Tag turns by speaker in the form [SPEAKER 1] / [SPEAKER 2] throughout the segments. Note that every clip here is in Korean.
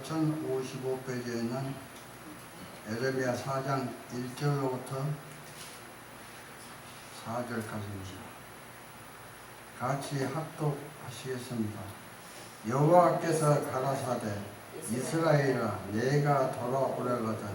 [SPEAKER 1] 1055페이지에 있는 에레미야 4장 1절로부터 4절까지입니다. 같이 합독하시겠습니다. 여호와께서 가라사대 이스라엘아 내가 돌아오려거든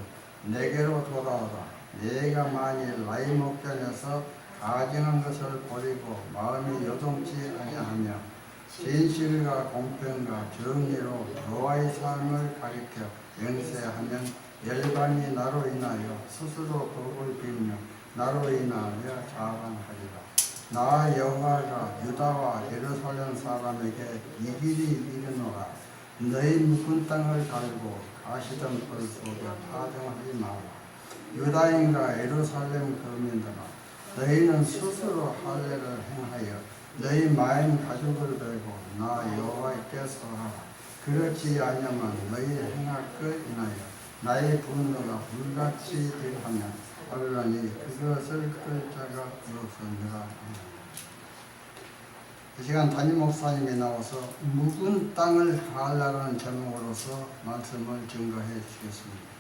[SPEAKER 1] 내게로 돌아오라. 내가 만일 나의 목전에서 가증한 것을 버리고 마음이 요동치 아니하며 진실과 공평과 정의로 여호와의 삶을 가리켜 맹세하면 열방이 나로 인하여 스스로 복을 빌며 나로 인하여 자랑하리라. 나 여호와가 유다와 예루살렘 사람에게 이 길이 이르노라. 너희 묵은 땅을 갈고 가시던 벌 속에 파종하지 마라. 유다인과 예루살렘 거민들아 너희는 스스로 할례를 행하여 너희 마음 가죽을 들고 나 여호와께서 하라. 그렇지 아니하면 너희 행할 것 인하여 나의 분노가 불같이 되하며 하려니 그것을 끌 자가 없으니라. 이 시간 담임 목사님이 나와서 묵은 땅을 가하라는 제목으로서 말씀을 증거해 주시겠습니다.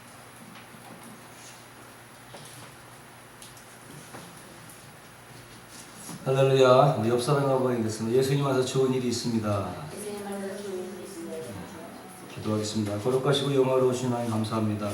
[SPEAKER 2] 할렐루야. 우리 옆 사람과 보내겠습니다. 예수님 와서 좋은 일이 있습니다. 기도하겠습니다. 거룩하시고 영화로우신 하나님 감사합니다.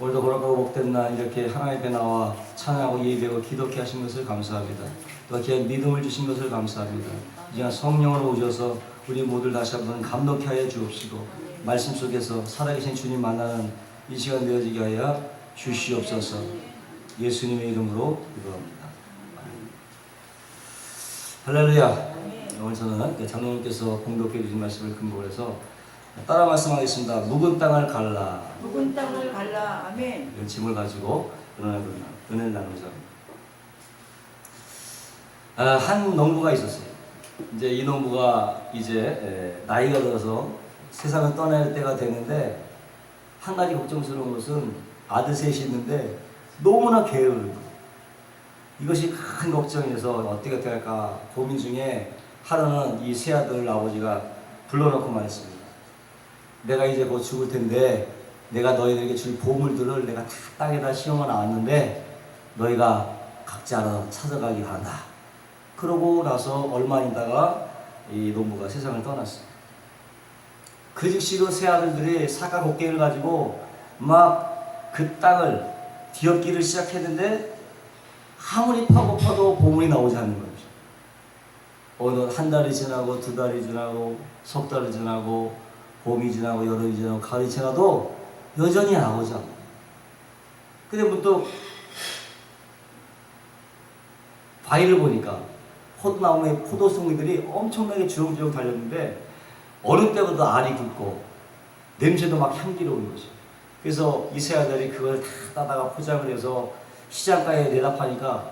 [SPEAKER 2] 오늘도 거룩하고 복된 날 이렇게 하나님 앞에 나와 찬양하고 예배하고 기도케 하신 것을 감사합니다. 또 귀한 믿음을 주신 것을 감사합니다. 이제 성령으로 오셔서 우리 모두를 다시 한번 감동케 하여 주옵시고 말씀 속에서 살아계신 주님 만나는 이 시간 되어지게 하여 주시옵소서. 예수님의 이름으로 기도합니다. 할렐루야. 오늘 저는 장로님께서 공독해 주신 말씀을 근거로 해서 따라 말씀하겠습니다. 묵은 땅을 갈라.
[SPEAKER 3] 묵은 땅을 갈라. 아멘.
[SPEAKER 2] 이런 짐을 가지고 은혜를 나누자. 한 농부가 있었어요. 이제 이 농부가 이제 나이가 들어서 세상을 떠날 때가 되는데 한 가지 걱정스러운 것은 아들 셋이 있는데 너무나 게으르고 이것이 큰 걱정이어서 어떻게 할까 고민 중에 하루는 이 세 아들 아버지가 불러놓고 말했습니다. 내가 이제 곧 죽을 텐데 내가 너희들에게 줄 보물들을 내가 다 땅에다 씌워만 놨는데 너희가 각자 찾아가기 바란다. 그러고 나서 얼마 있다가 이 농부가 세상을 떠났어요. 그 즉시로 세 아들들이 사과곡괭이를 가지고 막 그 땅을 뒤엎기를 시작했는데 아무리 파도 보물이 나오지 않는 거죠. 어느 한 달이 지나고 두 달이 지나고 석 달이 지나고 봄이 지나고 여름이 지나고 가을이 지나도 여전히 나오지 않아요. 근데 문득 바위를 보니까 포도나무에 포도송이들이 엄청나게 주렁주렁 달렸는데 어느 때보다 알이 굵고 냄새도 막 향기로운 거죠. 그래서 이 세 아들이 그걸 다 따다가 포장을 해서 시장가에 내다 파니까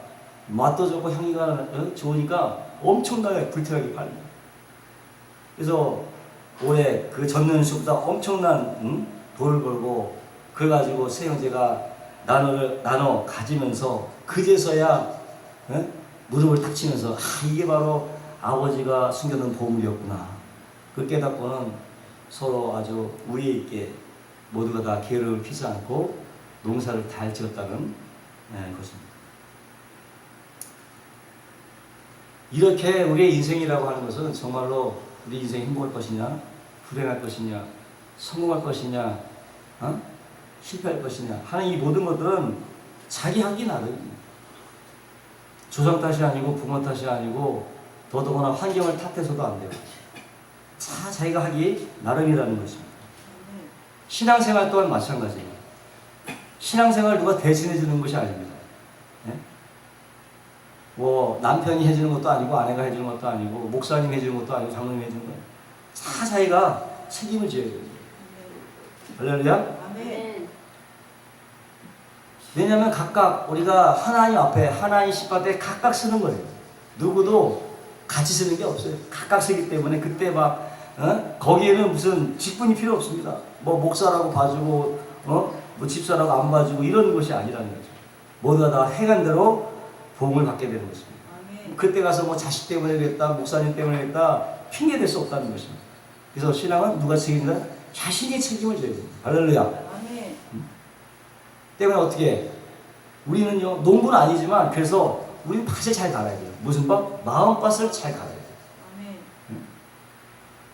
[SPEAKER 2] 맛도 좋고 향기가 좋으니까 엄청나게 불티나게 팔립니다. 그래서 올해 그 젖는 숲보다 엄청난 돈을 벌고 그걸 가지고 세 형제가 나눠 가지면서 그제서야 무릎을 탁 치면서 이게 바로 아버지가 숨겨둔 보물이었구나. 그 깨닫고는 서로 아주 우애 있게 모두가 다 게으름을 피지 않고 농사를 잘 지었다는 것입니다. 이렇게 우리의 인생이라고 하는 것은 정말로 우리 인생이 행복할 것이냐, 불행할 것이냐, 성공할 것이냐, 실패할 것이냐 하는 이 모든 것들은 자기 하기 나름입니다. 조상 탓이 아니고 부모 탓이 아니고 더더구나 환경을 탓해서도 안 돼요. 자기가 하기 나름이라는 것입니다. 신앙생활 또한 마찬가지예요. 신앙생활 누가 대신해 주는 것이 아닙니다. 뭐 남편이 해주는 것도 아니고 아내가 해주는 것도 아니고 목사님 해주는 것도 아니고 장로님 해주는 거예요. 자기가 책임을 져야 돼요. 할렐루야.
[SPEAKER 3] 아멘.
[SPEAKER 2] 왜냐하면 각각 우리가 하나님 앞에 하나님 십자가에 각각 쓰는 거예요. 누구도 같이 쓰는 게 없어요. 각각 쓰기 때문에 그때 막 거기에는 무슨 직분이 필요 없습니다. 뭐 목사라고 봐주고 뭐 집사라고 안 봐주고 이런 것이 아니라는 거죠. 모두가 다 행한 대로 복을 받게 되는 것입니다.
[SPEAKER 3] 아멘.
[SPEAKER 2] 그때 가서 뭐 자식 때문에 그랬다 목사님 때문에 그랬다 핑계 댈 수 없다는 것입니다. 그래서 신앙은 누가 책임진다? 자신이 책임을 져야 됩니다. 할렐루야.
[SPEAKER 3] 아멘.
[SPEAKER 2] 때문에 어떻게 해? 우리는요, 농부는 아니지만 그래서 우리는 밭을 잘 갈아야 돼요. 무슨 밭? 마음밭을 잘 갈아야 돼요.
[SPEAKER 3] 아멘.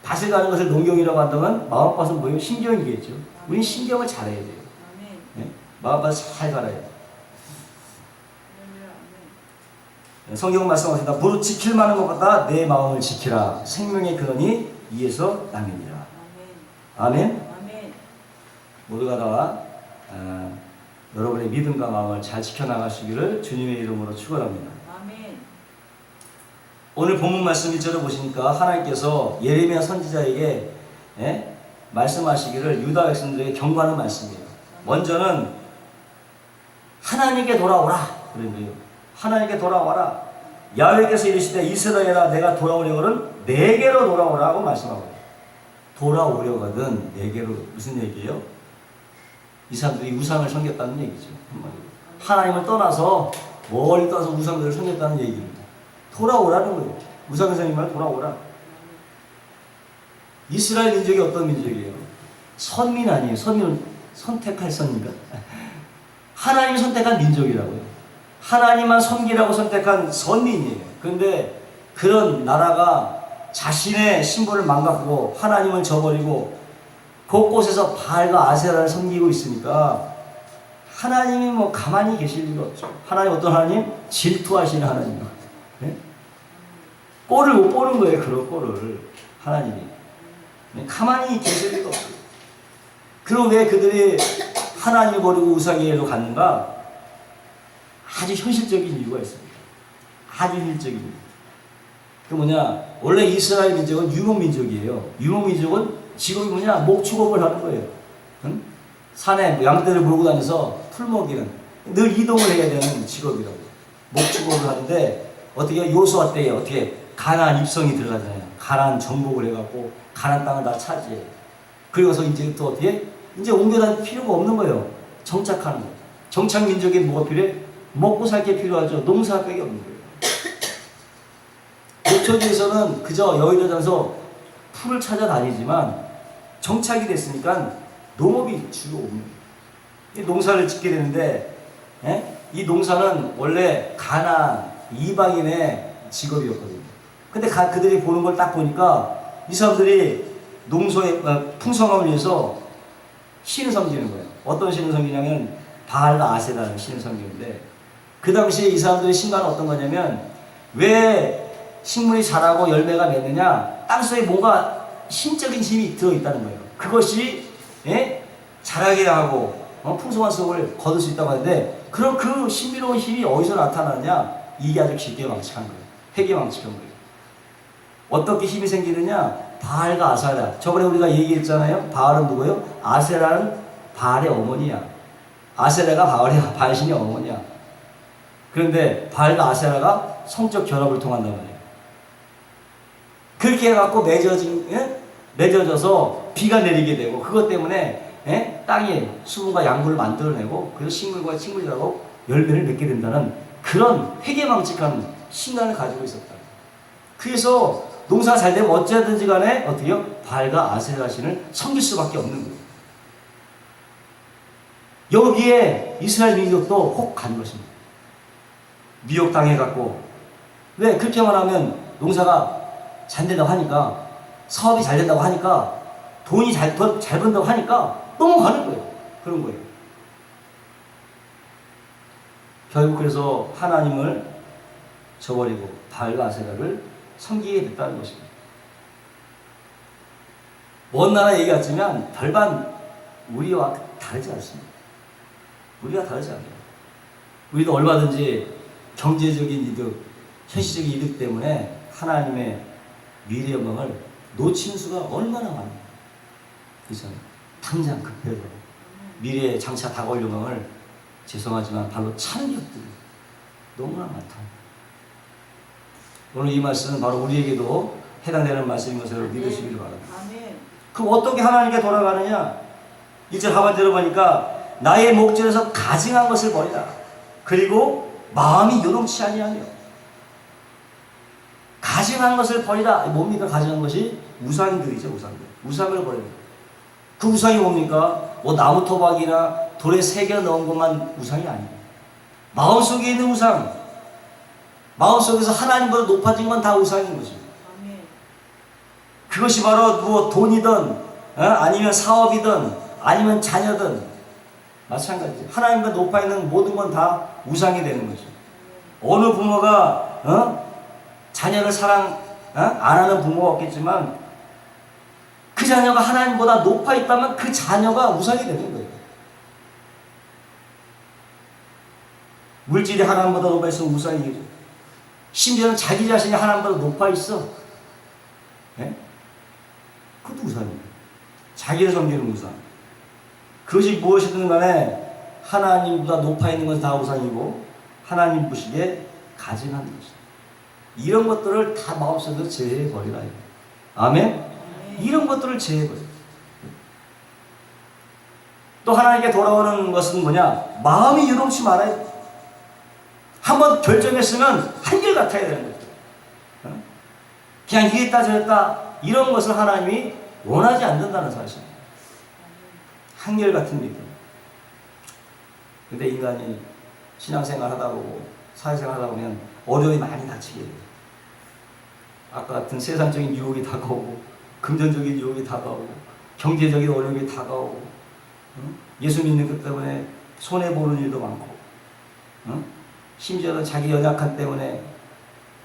[SPEAKER 2] 밭을 가는 것을 농경이라고 한다면 마음밭은 뭐예요? 신경이겠죠. 우리는 신경을 잘해야 돼요.
[SPEAKER 3] 아멘.
[SPEAKER 2] 네? 마음밭을 잘 갈아야 돼요.
[SPEAKER 3] 할렐루야. 아멘.
[SPEAKER 2] 성경은 말씀하신다. 무릇 지킬 만한 것보다 내 마음을 지키라. 생명의 근원이 이에서 남이니라.
[SPEAKER 3] 아멘.
[SPEAKER 2] 아멘.
[SPEAKER 3] 아멘.
[SPEAKER 2] 모두가 다 여러분의 믿음과 마음을 잘 지켜나가시기를 주님의 이름으로 축원합니다.
[SPEAKER 3] 아멘.
[SPEAKER 2] 오늘 본문 말씀 1절을 보시니까 하나님께서 예레미야 선지자에게 말씀하시기를 유다 백성들에게 경고하는 말씀이에요. 먼저는 하나님께 돌아오라 그런 거예요. 하나님께 돌아와라. 야훼께서 이르시되 이스라엘아 내가 돌아오려거든 내게로 돌아오라고 말씀하고 돌아오려거든 내게로. 무슨 얘기예요? 이 사람들이 우상을 섬겼다는 얘기죠. 한마디로. 하나님을 떠나서 멀리 떠나서 우상들을 섬겼다는 얘기입니다. 돌아오라는 거예요. 우상을 섬기면 돌아오라. 이스라엘 민족이 어떤 민족이에요? 선민 아니에요. 선민은 선택할 선인가? 하나님이 선택한 민족이라고요. 하나님만 섬기라고 선택한 선민이에요. 그런데 그런 나라가 자신의 신분을 망각하고 하나님을 저버리고 곳곳에서 바알과 아세라를 섬기고 있으니까 하나님이 뭐 가만히 계실 리가 없죠. 하나님 어떤 하나님? 질투하시는 하나님. 네? 꼴을 못 보는 거예요. 그런 꼴을 하나님이. 네? 가만히 계실 리가 없어요. 그럼 왜 그들이 하나님을 버리고 우상에로 갔는가? 아주 현실적인 이유가 있습니다. 아주 현실적인. 그 뭐냐? 원래 이스라엘 민족은 유목민족이에요. 유목민족은 직업이 뭐냐? 목축업을 하는 거예요. 응? 산에 양떼를 몰고 다녀서 풀 먹이는 늘 이동을 해야 되는 직업이라고. 목축업을 하는데 어떻게 요수아 때에 어떻게 가나안 입성이 들어가잖아요. 가나안 정복을 해갖고 가나안 땅을 다 차지해. 그리고서 이제 또 어떻게 이제 옮겨다닐 필요가 없는 거예요. 정착하는 거예요. 정착 민족에 뭐가 필요해? 먹고 살 게 필요하죠. 농사밖에 없는 거예요. 목초지에서는 그저 여의도에서 풀을 찾아다니지만 정착이 됐으니까 농업이 주요 없는 거예요. 농사를 짓게 되는데 이 농사는 원래 가나안 이방인의 직업이었거든요. 근데 그들이 보는 걸 딱 보니까 이 사람들이 농소의 풍성함을 위해서 신을 섬기는 거예요. 어떤 신을 섬기냐면 바알과 아세라는 신을 섬기는데 그 당시에 이 사람들의 신과는 어떤 거냐면 왜 식물이 자라고 열매가 맺느냐? 땅속에 뭔가 신적인 힘이 들어있다는 거예요. 그것이 자라게 하고 풍성한 수확을 거둘 수 있다고 하는데 그럼 그 신비로운 힘이 어디서 나타나느냐? 이게 아주 깊게 망측한 거예요. 핵이 망측한 거예요. 어떻게 힘이 생기느냐? 바알과 아세라. 저번에 우리가 얘기했잖아요. 바알은 누구예요? 아세라는 바알의 어머니야. 아세라가 바알 신의 어머니야. 그런데 바알과 아세라가 성적 결합을 통한단 말이에요. 그렇게 해갖고 맺어져서 비가 내리게 되고 그것 때문에 땅에 수분과 양분을 만들어내고 그래서 식물과 식물이 자라고 열매를 맺게 된다는 그런 회개망측한 신앙을 가지고 있었다. 그래서 농사가 잘 되면 어찌하든지 간에 어떻게요? 바알과 아세라 신을 섬길 수밖에 없는 거예요. 여기에 이스라엘 민족도 혹 간 것입니다. 미혹당해갖고 왜 그렇게만 하면 농사가 잘 된다고 하니까 사업이 잘 된다고 하니까 돈이 잘 번다고 하니까 넘어가는 거예요. 그런 거예요. 결국 그래서 하나님을 저버리고 바알과 아세라를 섬기게 됐다는 것입니다. 먼 나라 얘기 같지만 별반 우리와 다르지 않습니다. 우리가 다르지 않아요. 우리도 얼마든지 경제적인 이득, 현실적인 이득 때문에 하나님의 미래 영광을 놓치는 수가 얼마나 많아요. 그래서 당장 급해서 미래에 장차 다가올 영광을 죄송하지만 발로 차는 것들이 너무나 많다. 오늘 이 말씀은 바로 우리에게도 해당되는 말씀인 것을 믿으시기를 바랍니다.
[SPEAKER 3] 아멘.
[SPEAKER 2] 그럼 어떻게 하나님께 돌아가느냐? 1절 하반절을 보니까 나의 목전에서 가증한 것을 버리라. 그리고 마음이 요동치 아니하며 가증한 것을 버리라. 뭡니까? 가증한 것이 우상들이죠. 우상들. 우상을 버리는 거예요. 그 우상이 뭡니까? 뭐 나무 토막이나 돌에 새겨 넣은 것만 우상이 아니에요. 마음속에 있는 우상, 마음속에서 하나님보다 높아진 건 다 우상인 거죠.
[SPEAKER 3] 아멘.
[SPEAKER 2] 그것이 바로 뭐 돈이든 아니면 사업이든 아니면 자녀든 마찬가지죠. 하나님보다 높아 있는 모든 건 다 우상이 되는 거죠. 어느 부모가 자녀를 사랑 안 하는 부모가 없겠지만 그 자녀가 하나님보다 높아 있다면 그 자녀가 우상이 되는 거예요. 물질이 하나님보다 높아 있으면 우상이죠. 심지어는 자기 자신이 하나님보다 높아 있어. 예? 그것도 우상이에요. 자기를 섬기는 우상. 그것이 무엇이든 간에 하나님보다 높아 있는 것은 다 우상이고 하나님 보시기에 가증한 것이다. 이런 것들을 다 마음속에서 제해버리라. 아멘? 이런 것들을 제해버려. 또 하나님께 돌아오는 것은 뭐냐? 마음이 유동치 말아야 돼. 한번 결정했으면 한결같아야 되는 거죠. 그냥 이랬다 저랬다 이런 것을 하나님이 원하지 않는다는 사실. 한결같은 믿음. 근데 인간이 신앙생활 하다 보고 사회생활 하다 보면 어려움이 많이 닥치게 돼요. 아까 같은 세상적인 유혹이 다가오고 금전적인 유혹이 다가오고 경제적인 어려움이 다가오고 예수 믿는 것 때문에 손해보는 일도 많고 심지어는 자기 연약함 때문에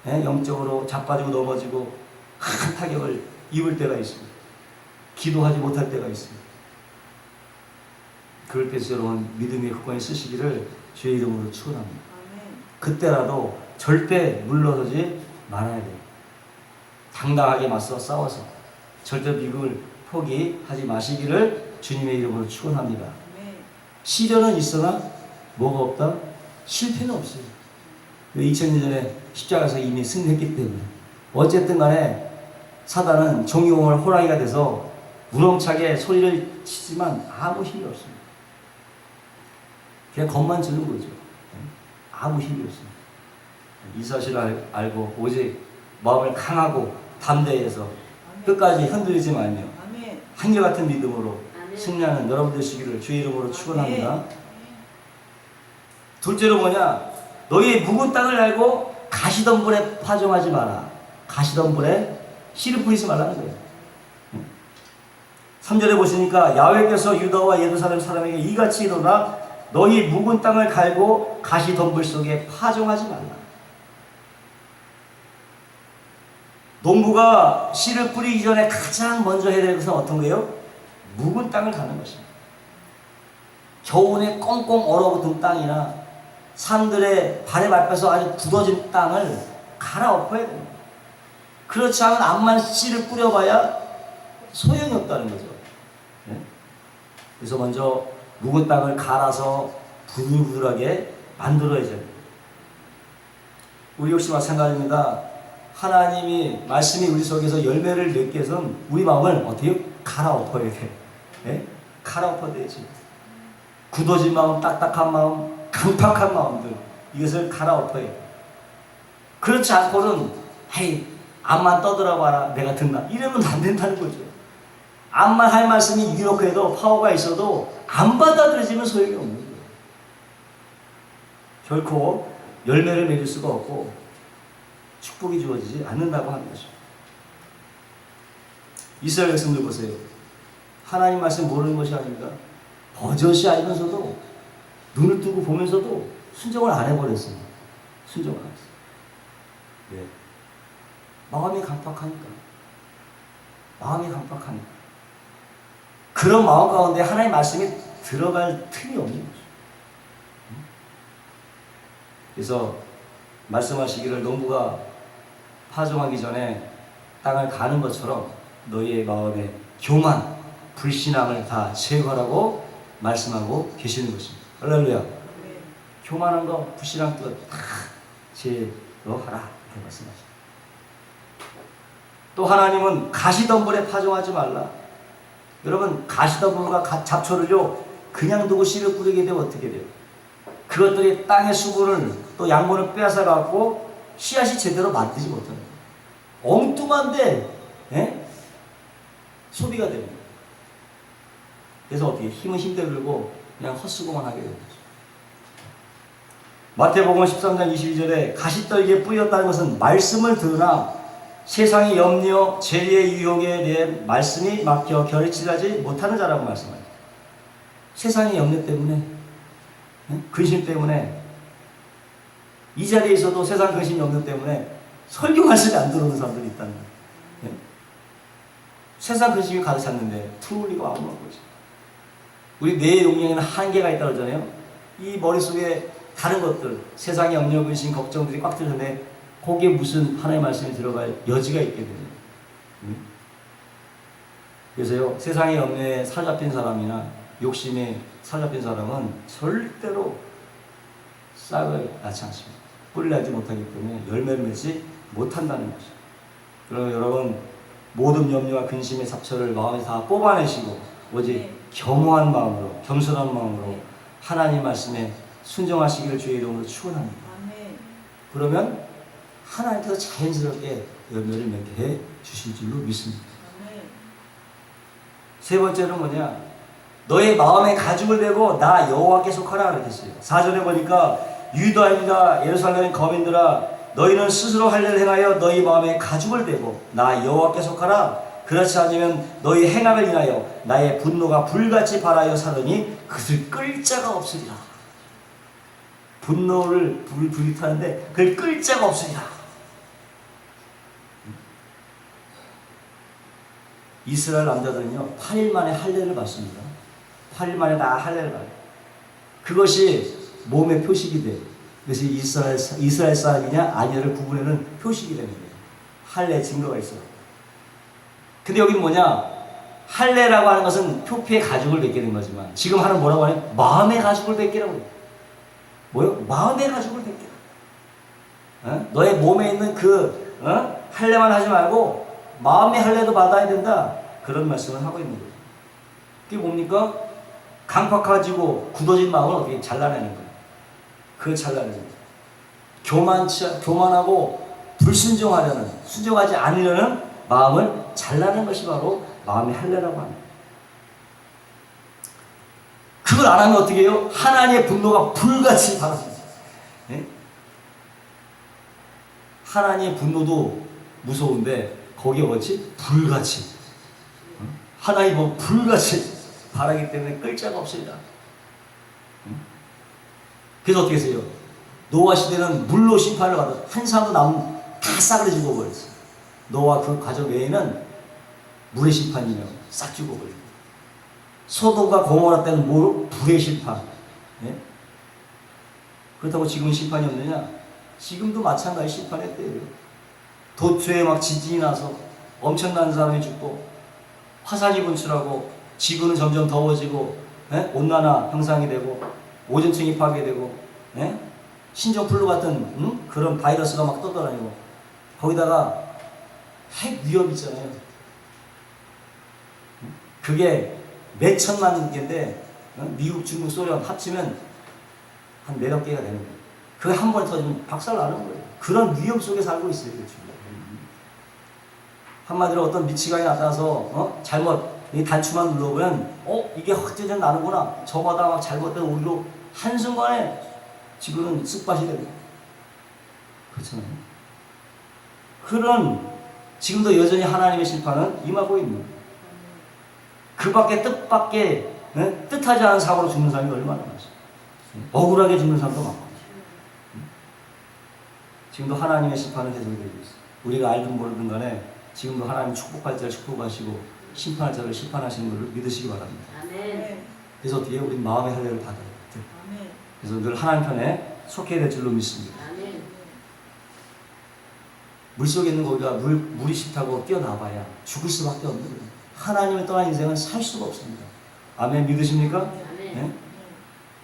[SPEAKER 2] 영적으로 자빠지고 넘어지고 큰 타격을 입을 때가 있습니다. 기도하지 못할 때가 있습니다. 그럴 때 여러분 믿음의 후권에 쓰시기를 주의 이름으로 축원합니다. 그때라도 절대 물러서지 말아야 돼요. 당당하게 맞서 싸워서 절대 믿음을 포기하지 마시기를 주님의 이름으로 축원합니다. 시련은 있으나 뭐가 없다? 실패는 없어요. 2000년 전에 십자가에서 이미 승리했기 때문에 어쨌든 간에 사단은 종이공을 호랑이가 돼서 우렁차게 소리를 치지만 아무 힘이 없습니다. 그냥 겁만 주는 거죠. 아무 힘이 없습니다. 이 사실을 알고 오직 마음을 강하고 담대해서 끝까지 흔들리지 말며 한결같은 믿음으로 승리하는 여러분 되시기를 주의 이름으로 축원합니다. 둘째로 뭐냐? 너희의 묵은 땅을 알고 가시덤불에 파종하지 마라. 가시덤불에 씨를 뿌리지 말라는 거예요. 3절에 보시니까 야훼께서 유다와 예루살렘 사람에게 이같이 이르노라 너희 묵은 땅을 갈고 가시덤불 속에 파종하지 말라. 농부가 씨를 뿌리기 전에 가장 먼저 해야 될 것은 어떤 거예요? 묵은 땅을 가는 것입니다. 겨우내 꽁꽁 얼어붙은 땅이나 산들의 발에 밟혀서 아주 굳어진 땅을 갈아엎어야 됩니다. 그렇지 않으면 암만 씨를 뿌려봐야 소용이 없다는 거죠. 네? 그래서 먼저 묵은 땅을 갈아서 부들부들하게 만들어야죠. 우리 역시 마찬가지입니다. 하나님이 말씀이 우리 속에서 열매를 맺기 위해서는 우리 마음을 어떻게 갈아엎어야 돼. 네? 갈아엎어야 되지. 굳어진 마음, 딱딱한 마음, 강팍한 마음들 이것을 갈아엎어야 돼. 그렇지 않고는 헤이 암만 떠들어봐라 내가 듣나 이러면 안 된다는 거죠. 암만 할 말씀이 유력해도 파워가 있어도 안 받아들여지면 소용이 없는 거예요. 결코 열매를 맺을 수가 없고 축복이 주어지지 않는다고 하는 거죠. 이스라엘 백성들 보세요. 하나님 말씀 모르는 것이 아닙니다. 버젓이 알면서도 눈을 뜨고 보면서도 순종을 안 해버렸어요. 순종을 안 했어요. 왜? 마음이 강팍하니까. 마음이 강팍하니까. 그런 마음 가운데 하나님의 말씀이 들어갈 틈이 없는 거죠. 그래서 말씀하시기를 농부가 파종하기 전에 땅을 가는 것처럼 너희의 마음에 교만, 불신앙을 다 제거하라고 말씀하고 계시는 것입니다. 할렐루야. 교만한 거, 불신앙 것 다 제거하라 이렇게 말씀하십니다. 또 하나님은 가시덤불에 파종하지 말라. 여러분 가시덤불과 잡초를요 그냥 두고 씨를 뿌리게 되면 어떻게 돼요? 그것들이 땅의 수분을 또 양분을 빼앗아 갖고 씨앗이 제대로 만들지 못하는 거예요. 엉뚱한데 소비가 됩니다. 그래서 어떻게 힘은 힘대로 들고 그냥 헛수고만 하게 되는 거죠. 마태복음 13장 22절에 가시떨기에 뿌렸다는 것은 말씀을 들으나 세상의 염려, 재리의 유혹에 대해 말씀이 막혀 결실하지 못하는 자라고 말씀합니다. 세상의 염려 때문에, 근심 때문에, 이 자리에 있어도 세상 근심 염려 때문에 설교 말씀이 안 들어오는 사람들이 있다는 거예요. 세상 근심이 가득 찼는데 들어올 리가 아무나 없지. 우리 뇌의 용량에는 한계가 있다고 그러잖아요. 이 머릿속에 다른 것들, 세상의 염려, 근심, 걱정들이 꽉 들었는데 거기에 무슨 하나님의 말씀이 들어갈 여지가 있겠느냐. 그래서요, 세상의 염려에 사로잡힌 사람이나 욕심에 사로잡힌 사람은 절대로 싹을 낳지 않습니다. 뿌리를 내지 못하기 때문에 열매를 맺지 못한다는 것이죠. 그럼 여러분, 모든 염려와 근심의 잡초를 마음에 다 뽑아내시고 오직 겸허한 마음으로, 겸손한 마음으로 하나님 말씀에 순종하시기를 주의 이름으로 축원합니다. 그러면 하나님께서 자연스럽게 열매를 맺게 해 주실 줄로 믿습니다. 세 번째는 뭐냐? 너의 마음에 가죽을 대고 나 여호와께 속하라 그랬어요. 4절에 보니까 유다인과 예루살렘 거민들아 너희는 스스로 할 일을 행하여 너희 마음에 가죽을 대고 나 여호와께 속하라. 그렇지 않으면 너희 행함을 인하여 나의 분노가 불같이 발하여 사르니 그들 끌 자가 없으리라. 분노를 불이 타는데 그걸 끌 자가 없으리라. 이스라엘 남자들은요 8일 만에 할례를 받습니다. 8일 만에 다 할례를 받아요. 그것이 몸의 표식이 돼요. 그래서 이스라엘 사람이냐 아니냐를 구분하는 표식이 되는 거예요. 할례 증거가 있어요. 근데 여기는 뭐냐? 할례라고 하는 것은 표피의 가죽을 벗기는 거지만 지금 하는 뭐라고 하냐? 마음의 가죽을 벗기라고 해요. 뭐요? 마음의 가죽을 벗겨. 너의 몸에 있는 그 할례만 하지 말고 마음의 할례도 받아야 된다. 그런 말씀을 하고 있는 거예요. 그게 뭡니까? 강팍해지고 굳어진 마음을 어떻게 잘라내는 거예요. 그걸 잘라내는 거예요. 교만하고 불순종하려는, 순종하지 않으려는 마음을 잘라내는 것이 바로 마음의 할례라고 합니다. 그걸 안 하면 어떻게 해요? 하나님의 분노가 불같이 발하십니다. 네? 하나님의 분노도 무서운데 거기에 뭐지? 불같이. 하나님이 뭐 불같이 발하기 때문에 끌 자가 없습니다. 그래서 어떻게 했어요? 노아 시대는 물로 심판을 받아 한 사람도 남은 다 싹을 죽어버렸어요. 노아 그 가족 외에는 물의 심판이며 싹 죽어버려요. 소돔과 고모라 때는 뭐? 불의 심판. 예? 그렇다고 지금은 심판이 없느냐? 지금도 마찬가지 심판의 때예요. 도처에 막 지진이 나서 엄청난 사람이 죽고 화산이 분출하고 지구는 점점 더워지고 온난화 형상이 되고 오존층이 파괴되고 신종플루 같은 그런 바이러스가 막 떠돌아다니고 거기다가 핵 위협 있잖아요. 그게 몇 천만 개인데 미국, 중국, 소련 합치면 한 몇억 개가 되는 거예요. 그게 한 번에 터지면 박살 나는 거예요. 그런 위험 속에 살고 있어요. 지금. 한마디로 어떤 미치광이 나타나서 잘못 이 단추만 눌러보면 이게 확진전 나는구나. 저마다 막 잘못된 오류로 한순간에 지구는 쓱밭이 되고 그렇잖아요. 그런 지금도 여전히 하나님의 심판은 임하고 있는 거예요. 그밖에 뜻밖에 뜻하지 않은 사고로 죽는 사람이 얼마나 많습니까? 억울하게 죽는 사람도 많고 지금도 하나님의 심판은 계속되고 있어요. 우리가 알든 모르든 간에 지금도 하나님 축복할 자를 축복하시고 심판할 자를 심판하시는 것을 믿으시기 바랍니다.
[SPEAKER 3] 아멘.
[SPEAKER 2] 그래서 어떻게 우리 마음의 할례를 받아야 돼요.
[SPEAKER 3] 아멘.
[SPEAKER 2] 그래서 늘 하나님 편에 속해야 될 줄로 믿습니다.
[SPEAKER 3] 아멘.
[SPEAKER 2] 물속에 있는 거기가 물이 싫다고 뛰어나봐야 죽을 수밖에 없는 거예요. 하나님을 떠난 인생은 살 수가 없습니다. 아멘. 믿으십니까?
[SPEAKER 3] 아멘.
[SPEAKER 2] 네?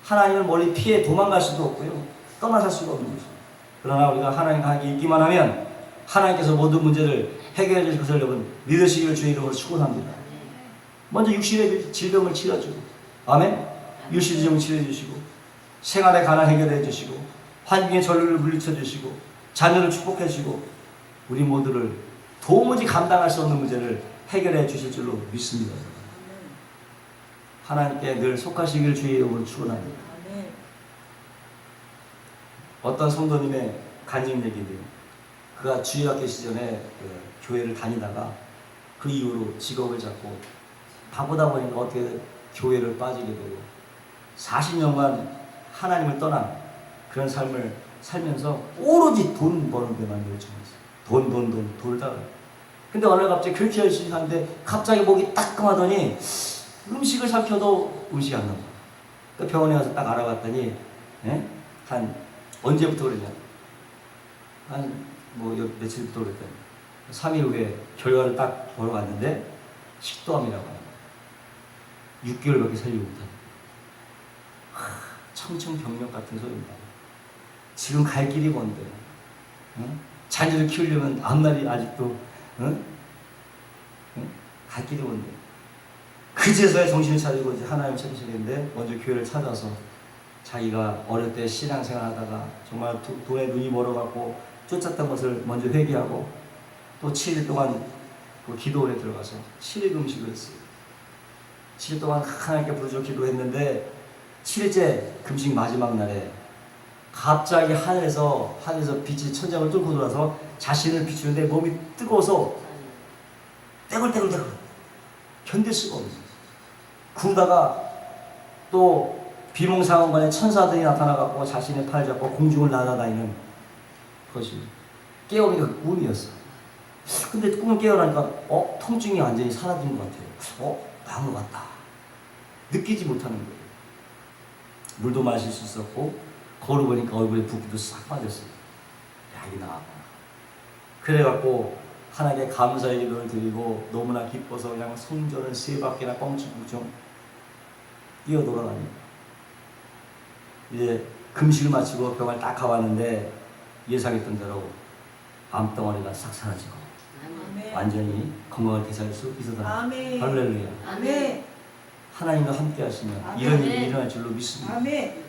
[SPEAKER 2] 하나님을 멀리 피해 도망갈 수도 없고요. 떠나살 수가 없는 것이죠. 그러나 우리가 하나님과 함께 있기만 하면 하나님께서 모든 문제를 해결해 주실 것을 여러분 믿으시기를 주의 이름으로 축원합니다. 먼저 육신의 질병을 치료해주고 아멘. 육신의 질병을 치료해 주시고 생활의 가난 해결해 주시고 환경의 전류를 물리쳐 주시고 자녀를 축복해 주시고 우리 모두를 도무지 감당할 수 없는 문제를 해결해 주실 줄로 믿습니다. 하나님께 늘 속하시길 주의 이름으로 축원합니다.
[SPEAKER 3] 아멘.
[SPEAKER 2] 어떤 성도님의 간증 얘기인데요. 그가 주일학교 시절에 교회를 다니다가 그 이후로 직업을 잡고 바쁘다 보니까 어떻게 교회를 빠지게 되고 40년간 하나님을 떠난 그런 삶을 살면서 오로지 돈 버는 데만 열중했어요. 돈 돌다가. 근데 어느 날 갑자기 그렇게 열심히 하는데 갑자기 목이 따끔하더니 음식을 삼켜도 음식이 안 나와. 그러니까 병원에 가서 딱 알아봤더니 한 언제부터 그러냐? 며칠부터 그랬더니 3일 후에 결과를 딱 보러 갔는데 식도암이라고 합니다. 6개월밖에 살지 못하는 청천벽력 같은 소리입니다. 지금 갈 길이 뭔데? 자녀를 키우려면 앞날이 아직도 갈 길이 뭔데? 그제서야 정신을 차리고 이제 하나님을 찾으시는데 먼저 교회를 찾아서 자기가 어릴 때 신앙생활 하다가 정말 돈에 눈이 멀어갖고 쫓았던 것을 먼저 회개하고 또 7일 동안 그 기도원에 들어가서 7일 금식을 했어요. 7일 동안 하나님께 부르짖어 기도했는데 7일째 금식 마지막 날에 갑자기 하늘에서 빛이 천장을 뚫고 들어와서 자신을 비추는데 몸이 뜨거워서 떼굴떼굴 견딜 수가 없어요. 그러다가 또 비몽사몽간에 천사들이 나타나갖고 자신의 팔을 잡고 공중을 날아다니는 것이 깨어보니까 꿈이었어. 근데 꿈을 깨어나니까 통증이 완전히 사라진 것 같아요. 나은 것 같다. 느끼지 못하는 거예요. 물도 마실 수 있었고 걸어보니까 얼굴에 붓기도 싹 빠졌어요. 약이 나왔구나. 그래갖고 하나님께 감사의 기도를 드리고 너무나 기뻐서 그냥 성전을 3바퀴나 뻥충뻥충 뛰어돌아다니고 이제 금식을 마치고 병을 딱 가봤는데 예상했던 대로 암덩어리가 싹 사라지고
[SPEAKER 3] 아멘.
[SPEAKER 2] 완전히 건강을 되살릴 수 있었다.
[SPEAKER 3] 아멘.
[SPEAKER 2] 할렐루야.
[SPEAKER 3] 아멘.
[SPEAKER 2] 하나님과 함께 하시면
[SPEAKER 3] 아멘.
[SPEAKER 2] 이런 일이 일어날 줄로 믿습니다.
[SPEAKER 3] 아멘.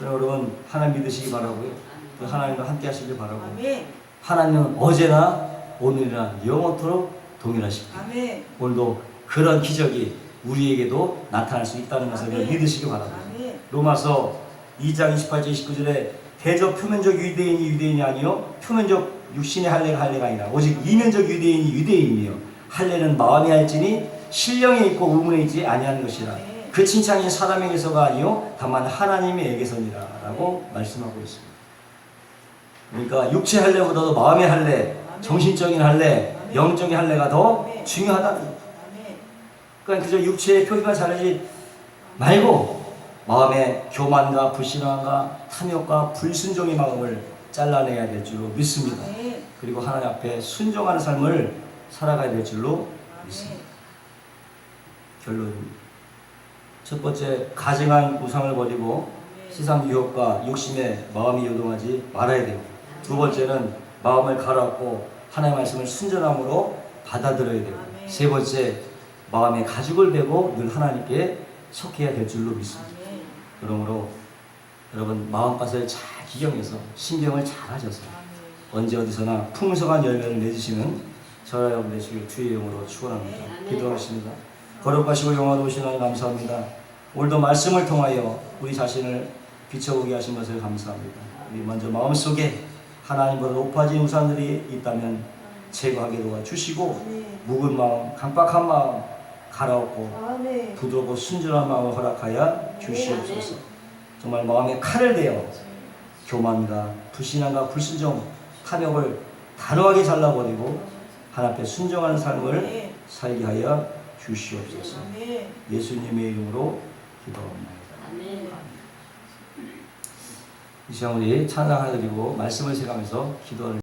[SPEAKER 2] 여러분 하나님 믿으시기 바라고요. 또 하나님과 함께 하시길 바라고.
[SPEAKER 3] 아멘.
[SPEAKER 2] 하나님은 어제나 오늘이나 영원토록 동일하십니다.
[SPEAKER 3] 아멘.
[SPEAKER 2] 오늘도 그런 기적이 우리에게도 나타날 수 있다는 것을
[SPEAKER 3] 아멘.
[SPEAKER 2] 믿으시기 바랍니다.
[SPEAKER 3] 아멘.
[SPEAKER 2] 로마서 2장 28절 29절에 대저 표면적 유대인이 아니요 표면적 육신의 할례가 아니라 오직 이면적 유대인이 유대인이며 할례는 마음에 할지니 신령에 있고 의문에 있지 아니하는 것이라. 그 칭찬이 사람에게서가 아니요 다만 하나님에게서니라 라고 말씀하고 있습니다. 그러니까 육체 할례보다도 마음의 할례, 정신적인 할례, 영적인 할례가 더 중요하다는 거예요. 그러니까 그저 육체의 표기만 자르지 말고 마음의 교만과 불신앙과 탐욕과 불순종의 마음을 잘라내야 될 줄로 믿습니다. 그리고 하나님 앞에 순종하는 삶을 살아가야 될 줄로 믿습니다. 결론입니다. 첫 번째, 가증한 우상을 버리고 세상 유혹과 욕심에 마음이 요동하지 말아야 돼요. 두 번째는 마음을 갈아엎고 하나님의 말씀을 순전함으로 받아들여야 돼요. 세 번째, 마음에 가죽을 베고 늘 하나님께 속해야 될 줄로 믿습니다. 그러므로 여러분 마음밭을 잘 기경해서 신경을 잘 하셔서 언제 어디서나 풍성한 열매를 맺으시는 저와 여러분 되시길 주의 이름으로 축원합니다. 기도하겠습니다. 거룩하시고 영화로우신 하나님 감사합니다. 오늘도 말씀을 통하여 우리 자신을 비춰보게 하신 것을 감사합니다. 우리 먼저 마음속에 하나님보다 높아진 우상들이 있다면 제거하게 도와주시고 묵은 마음, 강박한 마음 갈아엎고 부드럽고 순전한 마음을 허락하여 주시옵소서. 정말 마음에 칼을 대어 교만과 불신앙과 불순종, 탐욕을 단호하게 잘라버리고 하나님 앞에 순종하는 삶을 살게 하여 주시옵소서. 예수님의 이름으로 기도합니다. 이 시간 우리 찬양하여 드리고 말씀을 생각하면서 기도하는